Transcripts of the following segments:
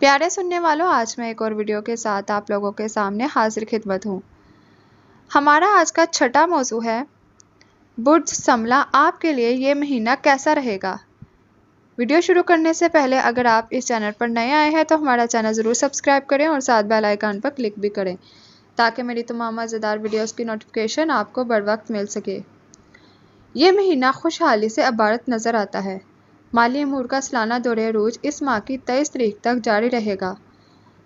प्यारे सुनने वालों, आज मैं एक और वीडियो के साथ आप लोगों के सामने हाजिर खिदमत हूँ। हमारा आज का छठा मौजू है बुर्ज समला आपके लिए ये महीना कैसा रहेगा। वीडियो शुरू करने से पहले अगर आप इस चैनल पर नए आए हैं तो हमारा चैनल ज़रूर सब्सक्राइब करें और साथ बेल आइकन पर क्लिक भी करें ताकि मेरी तमाम मज़ेदार वीडियोस की नोटिफिकेशन आपको बर वक्त मिल सके। ये महीना खुशहाली से अबारत नज़र आता है। माली अमूर का सालाना दौरे अरूज इस माह की 23 तारीख तक जारी रहेगा।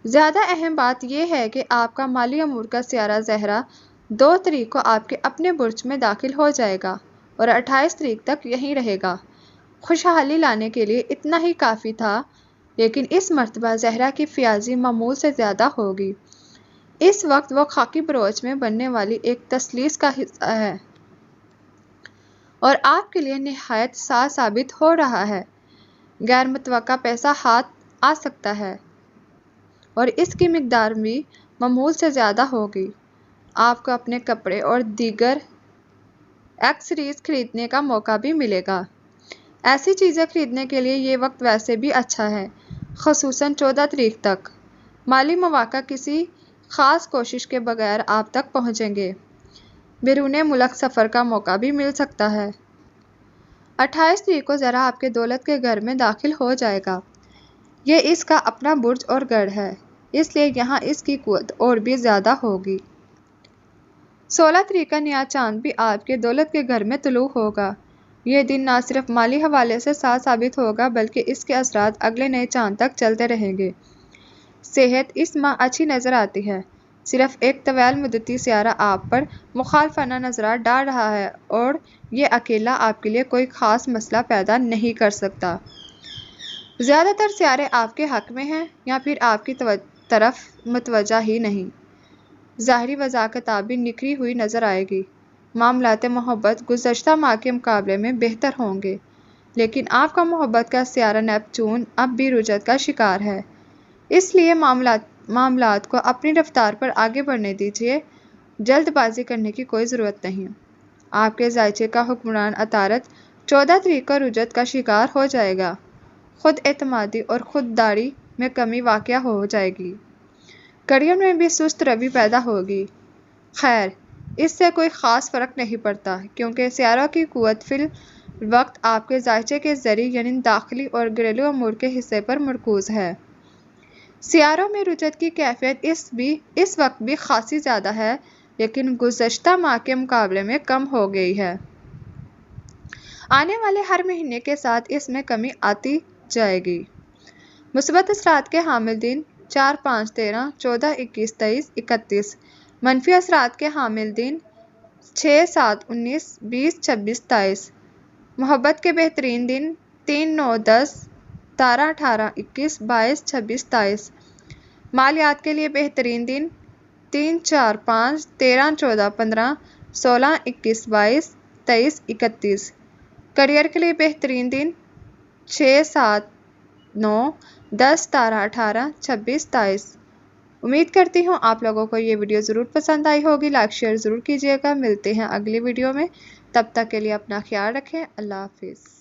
ज़्यादा अहम बात यह है कि आपका माली अमूर का सियारा ज़हरा 2 तारीख को आपके अपने बुर्ज में दाखिल हो जाएगा और 28 तारीख तक यहीं रहेगा। खुशहाली लाने के लिए इतना ही काफ़ी था, लेकिन इस मर्तबा ज़हरा की फ़ियाज़ी मामूल से ज़्यादा होगी। इस वक्त वो खाकी बरोच में बनने वाली एक तसलीस का हिस्सा है और आपके लिए निहायत साथ साबित हो रहा है। गैर मुतवक्का पैसा हाथ आ सकता है और इसकी मिकदार भी मामूल से ज़्यादा होगी। आपको अपने कपड़े और दीगर एक्सेसरीज खरीदने का मौका भी मिलेगा। ऐसी चीज़ें खरीदने के लिए ये वक्त वैसे भी अच्छा है, ख़ुसूसन 14 तारीख तक। माली मौक़ा किसी ख़ास कोशिश के बगैर आप तक पहुँचेंगे। बैरून मुल्क सफ़र का मौका भी मिल सकता है। 28 तारीख को ज़रा आपके दौलत के घर में दाखिल हो जाएगा। ये इसका अपना बुर्ज और गढ़ है, इसलिए यहाँ इसकी क़ुव्वत और भी ज़्यादा होगी। 16 तारीख का नया चांद भी आपके दौलत के घर में तुलू होगा। यह दिन न सिर्फ माली हवाले से साथ साबित होगा बल्कि इसके असरात अगले नए चांद तक चलते रहेंगे। सेहत इस माह अच्छी नज़र आती है। सिर्फ एक तवील मुद्दती सियारा आप पर मुखालफाना नज़रात डाल रहा है और ये अकेला आपके लिए कोई ख़ास मसला पैदा नहीं कर सकता। ज़्यादातर सियारे आपके हक़ में हैं या फिर आपकी तरफ मुतवज्जा ही नहीं। ज़ाहिरी वज़ाकत भी निखरी हुई नज़र आएगी। मामलात मोहब्बत गुज़श्ता माह के मुकाबले में बेहतर होंगे, लेकिन आपका मोहब्बत का सियारा नेपचून अब भी रुजत का शिकार है, इसलिए मामलात को अपनी रफ्तार पर आगे बढ़ने दीजिए। जल्दबाजी करने की कोई ज़रूरत नहीं। आपके ज़ायचे का हुक्मरान अतारत 14 तारीख को रुजत का शिकार हो जाएगा। खुद एतमादी और खुददारी में कमी वाक़या हो जाएगी। करियर में भी सुस्त रवि पैदा होगी। खैर, इससे कोई ख़ास फ़र्क नहीं पड़ता क्योंकि सियारों की क़ुव्वत फिल वक्त आपके ज़ायचे के ज़रिए यानी दाखिली और घरेलू अमूर के हिस्से पर मरकूज़ है। सियारों में रुजत की कैफियत इस वक्त भी खासी ज़्यादा है, लेकिन गुज़श्ता माह के मुकाबले में कम हो गई है। आने वाले हर महीने के साथ इसमें कमी आती जाएगी। मुस्बत असरात के हामिल दिन 4, 5, 13, 14, 21, 23, 31। मनफी असरात के हामिल दिन 6, 7, 19, 20, 26, 23। मोहब्बत के बेहतरीन दिन 3, 9, 10, 17, 18, 21, 22, 26, 23। मालियात के लिए बेहतरीन दिन 3, 4, 5, 13, 14, 15, 16, 21, 22, 23, 31। करियर के लिए बेहतरीन दिन 6, 7, 9, 10, 17, 18, 26, 23। उम्मीद करती हूँ आप लोगों को ये वीडियो ज़रूर पसंद आई होगी। लाइक शेयर ज़रूर कीजिएगा। मिलते हैं अगली वीडियो में, तब तक के लिए अपना ख्याल रखें। अल्लाह हाफिज़।